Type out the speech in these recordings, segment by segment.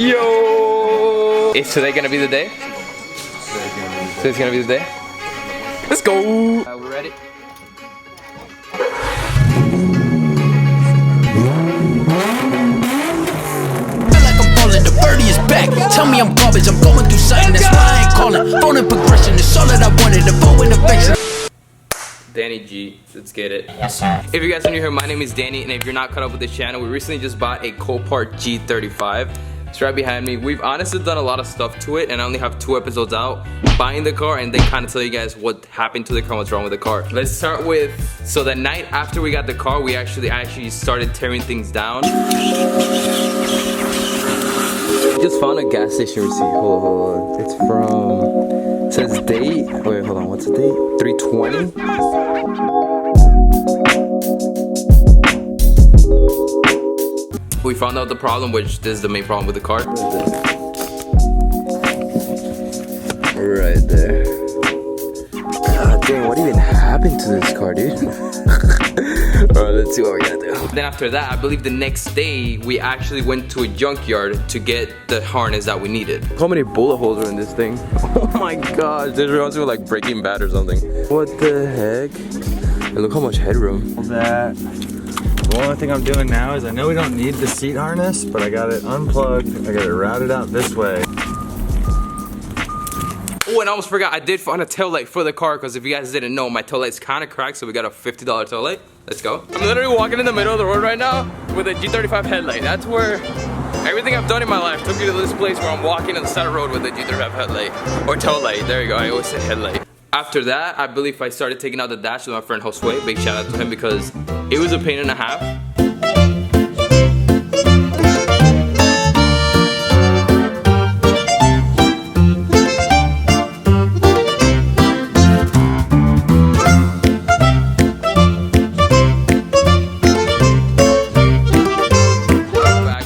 Yo! Is today gonna be the day? Today's gonna be the day? Let's go! We're ready? The birdie is back. Tell me I'm garbage. I'm going through something. That's why I ain't calling. Phone and progression is all that I wanted. The phone and affection. Danny G, let's get it. Yes, sir. If you guys are new here, my name is Danny, and if you're not caught up with this channel, we recently just bought a Copart G35. It's right behind me. We've honestly done a lot of stuff to it, and I only have 2 episodes out buying the car and then kind of tell you guys what happened to the car, what's wrong with the car. Let's start with, so the night after we got the car, I actually started tearing things down. Just found a gas station receipt. Hold on. It's from, it says date. Wait, hold on. What's the date? 3/20. We found out the problem, which this is the main problem with the car. Right there. God dang, what even happened to this car, dude? Alright, let's see what we're gonna do. Then after that, I believe the next day, we actually went to a junkyard to get the harness that we needed. How many bullet holes are in this thing? Oh my gosh, this reminds me of like Breaking Bad or something. What the heck? And look how much headroom. That. The only thing I'm doing now is I know we don't need the seat harness, but I got it unplugged. I got it routed out this way. Oh, and I almost forgot, I did find a taillight for the car, because if you guys didn't know, my taillight's kind of cracked, so we got a $50 taillight. Let's go. I'm literally walking in the middle of the road right now with a G35 headlight. That's where everything I've done in my life took me to this place where I'm walking on the side of the road with a G35 headlight. Or taillight, there you go, I always say headlight. After that, I believe I started taking out the dash with my friend Josue. Big shout out to him because it was a pain and a half.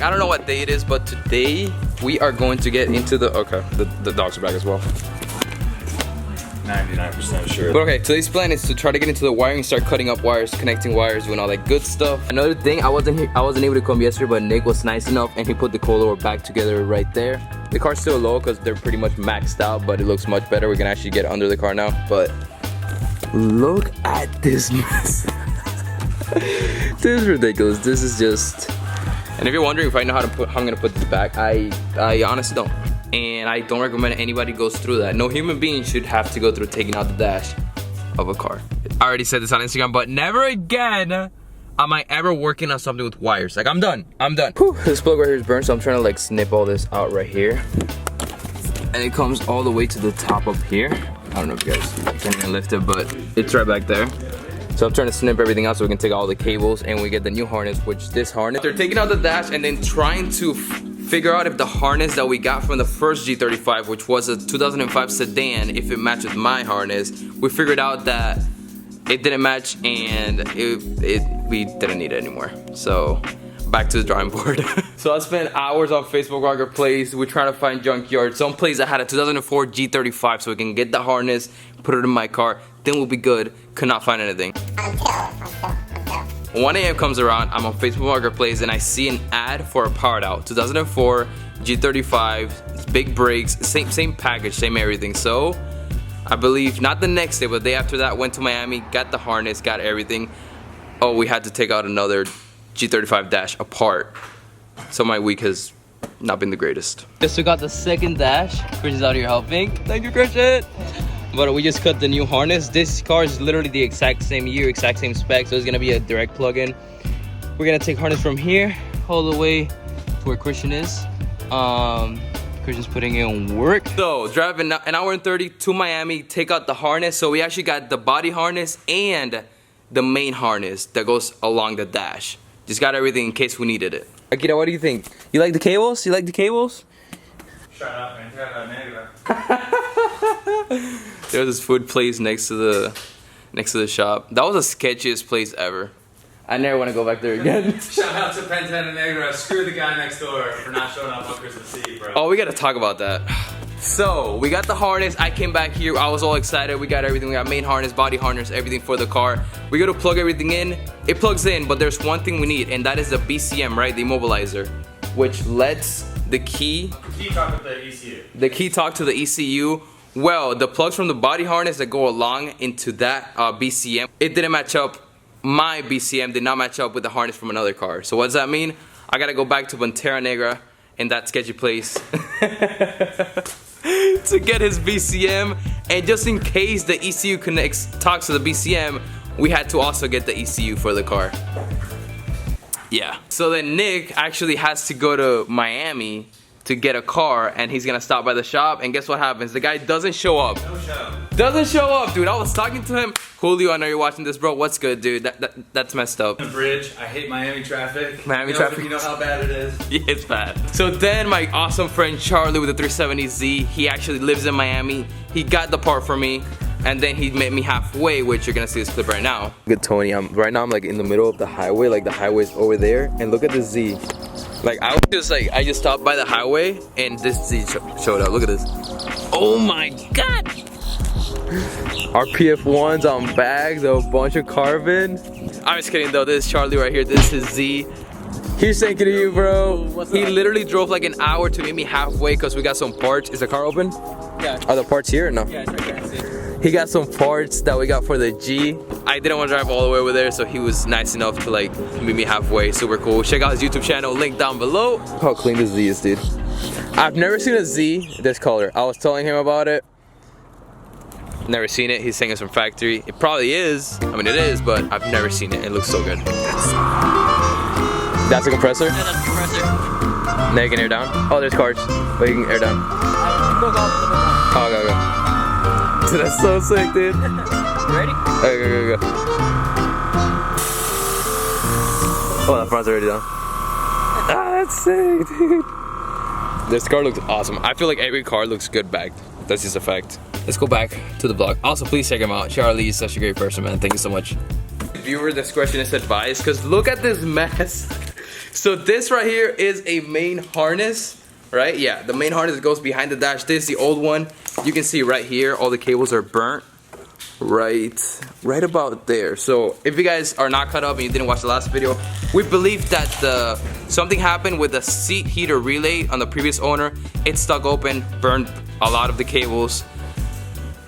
I don't know what day it is, but today we are going to get into the, okay, the dogs are back as well. 99% sure. But okay, today's plan is to try to get into the wiring, start cutting up wires, connecting wires, doing all that good stuff. Another thing, I wasn't able to come yesterday, but Nick was nice enough and he put the coilover back together right there. The car's still low because they're pretty much maxed out, but it looks much better. We can actually get under the car now. But look at this mess. This is ridiculous. This is just. And if you're wondering if I know how I'm gonna put this back, I honestly don't. And I don't recommend anybody goes through that. No human being should have to go through taking out the dash of a car. I already said this on Instagram, but never again am I ever working on something with wires. Like, I'm done. Whew, this plug right here is burned, so I'm trying to like snip all this out right here. And it comes all the way to the top up here. I don't know if you guys can even lift it, but it's right back there. So I'm trying to snip everything out so we can take out all the cables and we get the new harness, which this harness. They're taking out the dash and then trying to figure out if the harness that we got from the first G35, which was a 2005 sedan, if it matches my harness. We figured out that it didn't match and we didn't need it anymore. So back to the drawing board. So I spent hours on Facebook Marketplace. We're trying to find junkyard, some place that had a 2004 G35 so we can get the harness, put it in my car, then we'll be good. Could not find anything. Until. 1 a.m. comes around, I'm on Facebook Marketplace and I see an ad for a powered out 2004 G35, big brakes, same package, same everything. So I believe not the next day, but the day after that, went to Miami, got the harness, got everything. Oh, we had to take out another G35 dash apart. So my week has not been the greatest. Just got the second dash. Chris is out here helping. Thank you, Christian. But we just cut the new harness. This car is literally the exact same year, exact same spec, so it's gonna be a direct plug-in. We're gonna take harness from here all the way to where Christian is. Christian's putting in work. So driving an hour and 30 to Miami, take out the harness. So we actually got the body harness and the main harness that goes along the dash. Just got everything in case we needed it. Akira, what do you think? You like the cables? You like the cables? Shut up, man. There's this food place next to the shop. That was the sketchiest place ever. I never want to go back there again. Shout out to Pentana Negra. Screw the guy next door for not showing up on Christmas Eve, bro. Oh, we gotta talk about that. So, we got the harness. I came back here. I was all excited. We got everything. We got main harness, body harness, everything for the car. We go to plug everything in. It plugs in, but there's one thing we need, and that is the BCM, right? The immobilizer, which lets the key. Key talk to the ECU. The key talk to the ECU. Well, the plugs from the body harness that go along into that BCM, it didn't match up. My BCM did not match up with the harness from another car. So what does that mean? I gotta go back to Pantera Negra in that sketchy place to get his BCM. And just in case the ECU talks to the BCM, we had to also get the ECU for the car. Yeah. So then Nick actually has to go to Miami to get a car, and he's gonna stop by the shop, and guess what happens? The guy doesn't show up. No show. Doesn't show up, dude. I was talking to him. Julio, I know you're watching this, bro. What's good, dude? That's messed up. The bridge. I hate Miami traffic. Miami traffic. You know how bad it is. Yeah, it's bad. So then my awesome friend Charlie with the 370Z, he actually lives in Miami. He got the part for me, and then he met me halfway, which you're gonna see this clip right now. Look at Tony. Right now I'm like in the middle of the highway, like the highway's over there, and look at the Z. Like I just stopped by the highway and this Z showed up. Look at this. Oh my god! Our PF1s on bags, a bunch of carbon. I'm just kidding though. This is Charlie right here. This is Z. Here's thanking you, bro. He literally drove like an hour to meet me halfway because we got some parts. Is the car open? Yeah. Are the parts here or no? Yeah, it's right there. I see it. He got some parts that we got for the G. I didn't want to drive all the way over there, so he was nice enough to like meet me halfway. Super cool. Check out his YouTube channel, link down below. How clean this Z is, dude. I've never seen a Z this color. I was telling him about it. Never seen it. He's saying it's from factory. It probably is. I mean, it is, but I've never seen it. It looks so good. That's a compressor? Yeah, that's the compressor. Now you can air down? Oh, there's cars, but you can air down. It goes all the way down. Oh, go. Dude, that's so sick, dude. You ready? Okay, go. Oh, that front's already down. Ah, that's sick, dude. This car looks awesome. I feel like every car looks good backed. That's just a fact. Let's go back to the vlog. Also, please check him out. Charlie is such a great person, man. Thank you so much. Viewer discretion is advised, because look at this mess. So this right here is a main harness, right? Yeah, the main harness goes behind the dash. This is the old one. You can see right here, all the cables are burnt. Right about there. So if you guys are not caught up and you didn't watch the last video, we believe that something happened with the seat heater relay on the previous owner. It stuck open, burned a lot of the cables.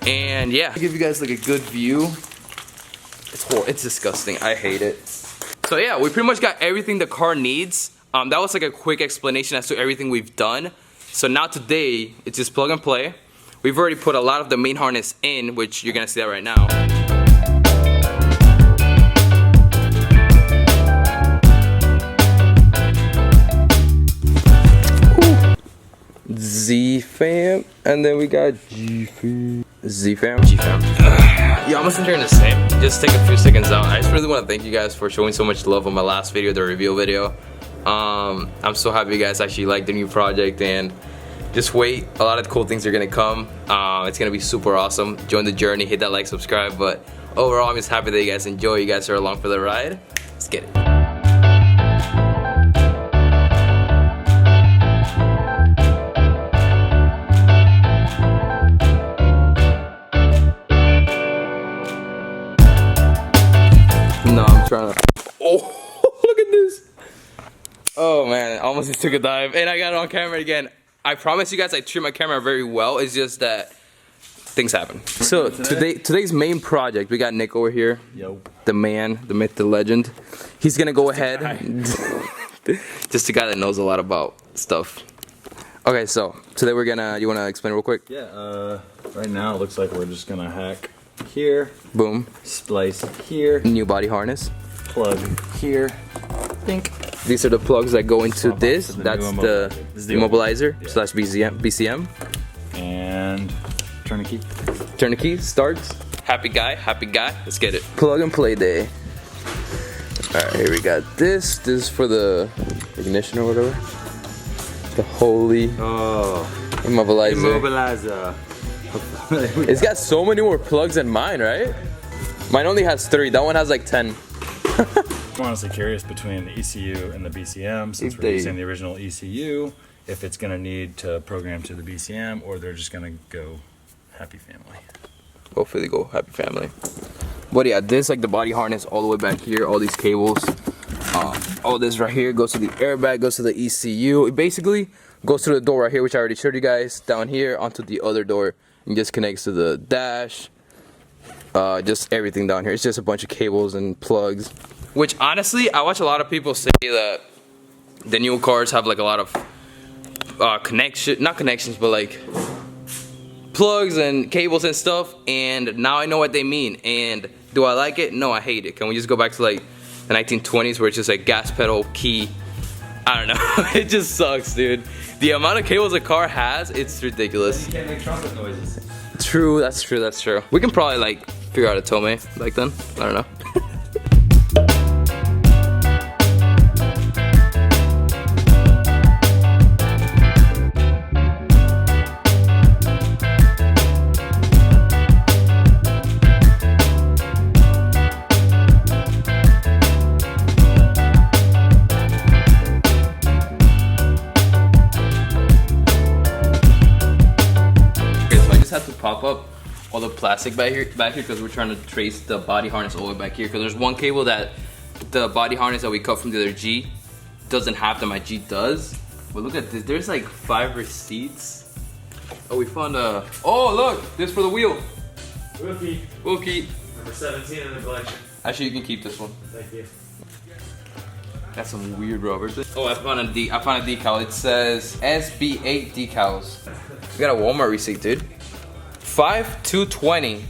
And yeah, I'll give you guys like a good view. It's disgusting. I hate it. So yeah, we pretty much got everything the car needs. That was like a quick explanation as to everything we've done. So now today, it's just plug and play. We've already put a lot of the main harness in, which you're gonna see that right now. Z-Fam, and then we got G-Fam. Z-Fam, G-Fam. Yeah, I'm gonna turn the same. Just take a few seconds out. I just really want to thank you guys for showing so much love on my last video, the reveal video. I'm so happy you guys actually liked the new project, and just wait. A lot of cool things are gonna come. It's gonna be super awesome. Join the journey, hit that like, subscribe. But overall, I'm just happy that you guys enjoy. You guys are along for the ride. Let's get it. No, I'm trying to. Oh, look at this. Oh man, I almost just took a dive, and I got it on camera again. I promise you guys I treat my camera very well. It's just that things happen. So today's main project, we got Nick over here. Yo. The man, the myth, the legend. He's gonna go ahead. Just a guy that knows a lot about stuff. Okay, so today you wanna explain real quick? Yeah, right now it looks like we're just gonna hack here. Boom. Splice here. New body harness. Plug here. Think. These are the plugs that go into this. That's the immobilizer yeah. slash BCM. And turn the key. Turn the key, starts. Happy guy. Let's get it. Plug and play day. Alright, here we got this. This is for the ignition or whatever. The holy immobilizer. It's got so many more plugs than mine, right? Mine only has 3. That one has like 10. I'm honestly curious between the ECU and the BCM, since we're using the original ECU, if it's gonna need to program to the BCM or they're just gonna go happy family. Hopefully go happy family. But yeah, this like the body harness all the way back here, all these cables. All this right here goes to the airbag, goes to the ECU. Basically, Goes through the door right here, which I already showed you guys. Down here onto the other door, and just connects to the dash. Just everything down here. It's just a bunch of cables and plugs. Which honestly, I watch a lot of people say that the new cars have like a lot of not connections, but like plugs and cables and stuff. And now I know what they mean. And do I like it? No, I hate it. Can we just go back to like the 1920s where it's just like gas pedal, key? I don't know. It just sucks, dude. The amount of cables a car has, it's ridiculous. You can't make trumpet noises. True, that's true, that's true. We can probably like figure out a Tomei back then. I don't know. Have to pop up all the plastic back here because we're trying to trace the body harness all the way back here, because there's one cable that the body harness that we cut from the other G doesn't have that my G does. But look at this, there's like 5 receipts. Oh, we found a, oh look, this for the wheel. We'll keep. Number 17 in the collection. Actually, you can keep this one. Thank you. That's some weird rubbers. Oh, I found a decal. It says SB8 decals. We got a Walmart receipt, dude. 5/2/20.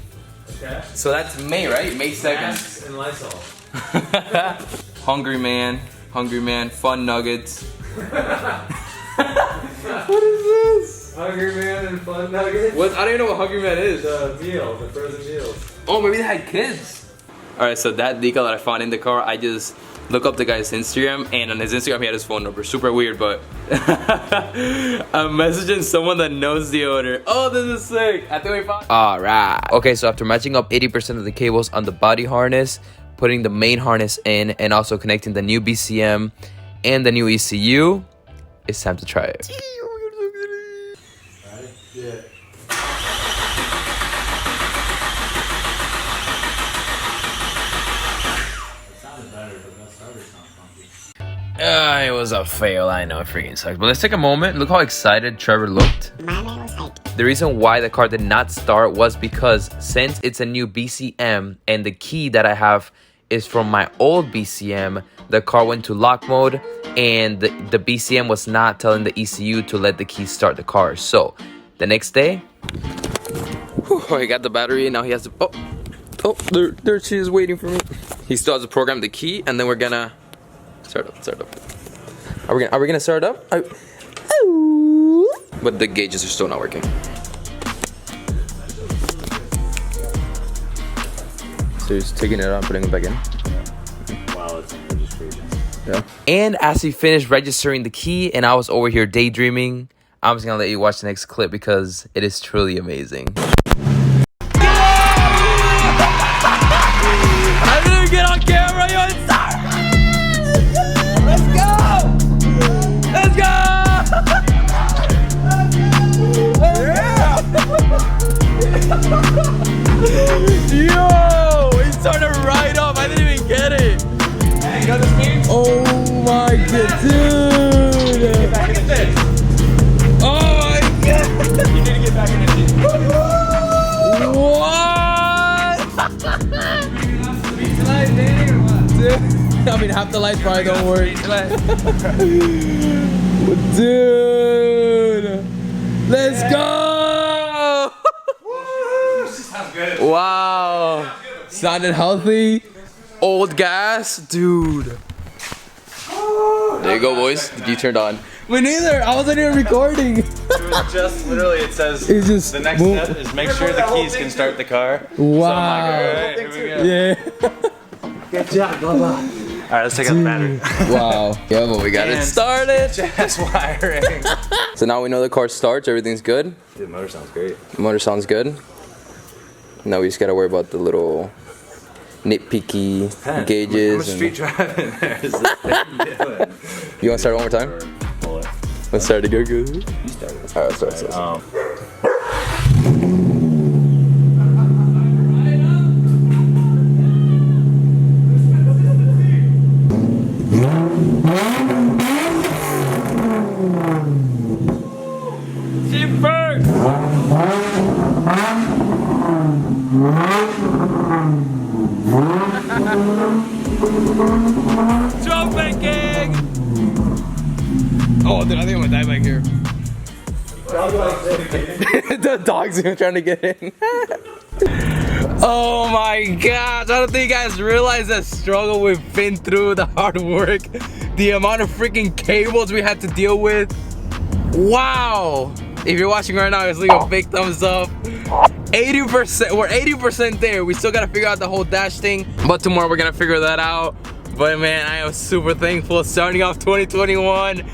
Okay. So that's May, right? May 2nd. Masks and Lysol. Hungry man, fun nuggets. What is this? Hungry Man and Fun Nuggets? What? I don't even know what Hungry Man is. The meal, the frozen meals. Oh, maybe they had kids. Alright, so that decal that I found in the car, I just look up the guy's Instagram, and on his Instagram he had his phone number. Super weird, but I'm messaging someone that knows the owner. Oh, this is sick. I think we found. Alright. Okay, so after matching up 80% of the cables on the body harness, putting the main harness in, and also connecting the new BCM and the new ECU, it's time to try it. Ready? Yeah. It was a fail, I know, it freaking sucks. But let's take a moment. Look how excited Trevor looked. The reason why the car did not start was because since it's a new BCM and the key that I have is from my old BCM, the car went to lock mode and the BCM was not telling the ECU to let the key start the car. So the next day, he got the battery and now he has to, oh, there she is waiting for me. He still has to program the key, and then we're gonna start up. Are we gonna start up? But the gauges are still not working. So he's taking it out and putting it back in. Wow, it's in registration. Yeah. And as he finished registering the key and I was over here daydreaming, I'm just gonna let you watch the next clip because it is truly amazing. I didn't get on camera, yo, it's sorry. Let's go! Let's go! Yo, it started right off. I didn't even get it. You know this means? Oh my god, dude! Get back in the pit. Oh my god! You need to get back in the pit. What? Dude, I mean, half the lights probably don't work. Dude, let's go! Sounds good. Wow, sounded healthy. Old gas, dude. There you go, boys. The key turned on. Me neither. I wasn't even recording. It was just literally, it says It's just the next step is make sure the keys can start the car. Wow. So I'm like, alright, here we go. Yeah. Good job, blah blah. Alright, let's take out the battery. Wow. Yeah, but we got it started. Just wiring. So now we know the car starts. Everything's good. Dude, the motor sounds great. The motor sounds good. Now we just gotta worry about the little nitpicky gauges. How much street driving there is this thing doing? You wanna start it one more time? Pull it. Let's start it again. Good. You started. Alright, let's start. Jump it, gang! Oh, dude, I think I'm gonna die back here. The dog's even trying to get in. Oh my gosh, I don't think you guys realize the struggle we've been through, the hard work, the amount of freaking cables we had to deal with. Wow! If you're watching right now, just leave a big thumbs up. 80%, we're 80% there. We still gotta figure out the whole dash thing, but tomorrow we're gonna figure that out. But man, I am super thankful starting off 2021.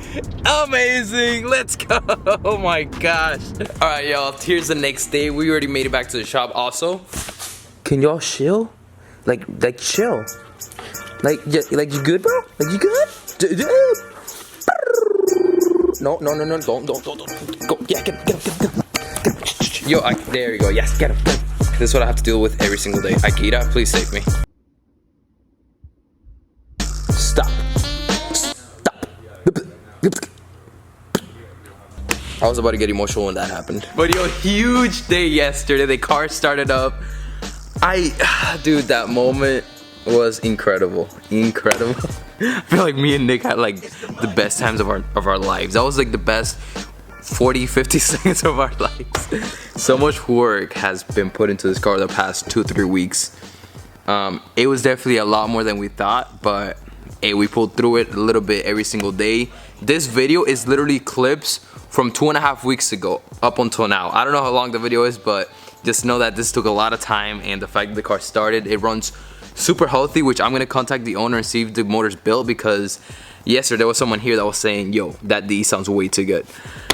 Amazing, let's go. Oh my gosh. All right, y'all, here's the next day. We already made it back to the shop also. Can y'all chill? Like chill. Like you good, bro? Like you good? No, don't. Go, yeah, get him. Yo, there you go, yes, get him. This is what I have to deal with every single day. Akira, please save me. Stop. I was about to get emotional when that happened. But yo, huge day yesterday. The car started up. Dude, that moment was incredible. Incredible. I feel like me and Nick had like the best times of our lives. That was like the best 40-50 seconds of our lives. So much work has been put into this car the past 2-3 weeks. It was definitely a lot more than we thought, but hey, we pulled through it a little bit every single day. This video is literally clips from 2.5 weeks ago up until now. I don't know how long the video is, but just know that this took a lot of time, and the fact that the car started, it runs super healthy, which I'm gonna contact the owner and see if the motor's built, because yesterday there was someone here that was saying, yo, that D sounds way too good.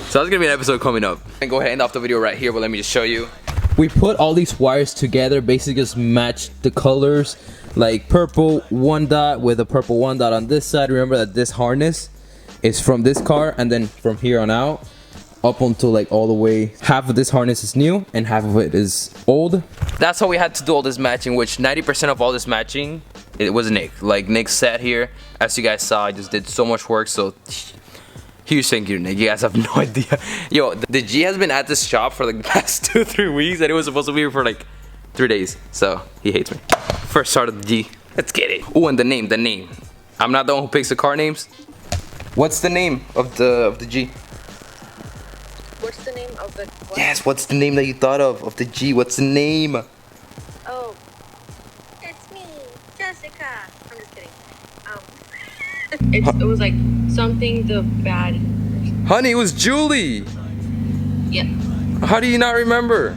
So that's gonna be an episode coming up. And go ahead and end off the video right here, but let me just show you. We put all these wires together, basically just matched the colors, like purple one dot with a purple one dot on this side. Remember that this harness is from this car, and then from here on out up until like all the way, half of this harness is new and half of it is old. That's how we had to do all this matching, which 90% of all this matching, it was Nick. Like Nick sat here, as you guys saw, I just did so much work. So huge thank you to Nick. You guys have no idea. Yo, the G has been at this shop for like the past 2-3 weeks, and it was supposed to be here for like 3 days. So he hates me. First start of the G. Let's get it. Oh, and the name. I'm not the one who picks the car names. What's the name of the G? What's the name of the what? Yes, what's the name that you thought of the G? What's the name? Oh, it's me, Jessica. I'm just kidding. It was like something the bad. Honey, it was Julie. Yeah. How do you not remember?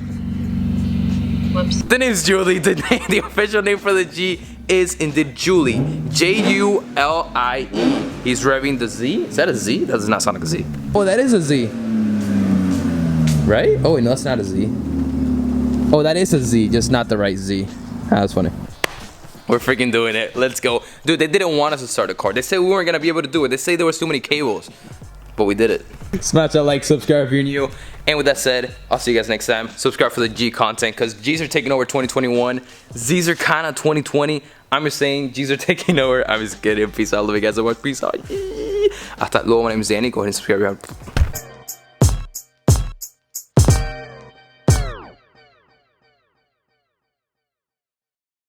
Whoops. The name's Julie. The official name for the G is indeed Julie. Julie. He's revving the Z. Is that a Z? That does not sound like a Z. Oh, that is a Z. Right? Oh, wait, no, that's not a Z. Oh, that is a Z, just not the right Z. Ah, that's funny. We're freaking doing it. Let's go. Dude, they didn't want us to start a car. They said we weren't going to be able to do it. They say there was too many cables. But we did it. Smash that like, subscribe if you're new. And with that said, I'll see you guys next time. Subscribe for the G content, because G's are taking over 2021. Z's are kind of 2020. I'm just saying, G's are taking over. I'm just kidding. Peace out. Love you guys so much. Peace out. Hasta luego. My name is Danny. Go ahead and subscribe.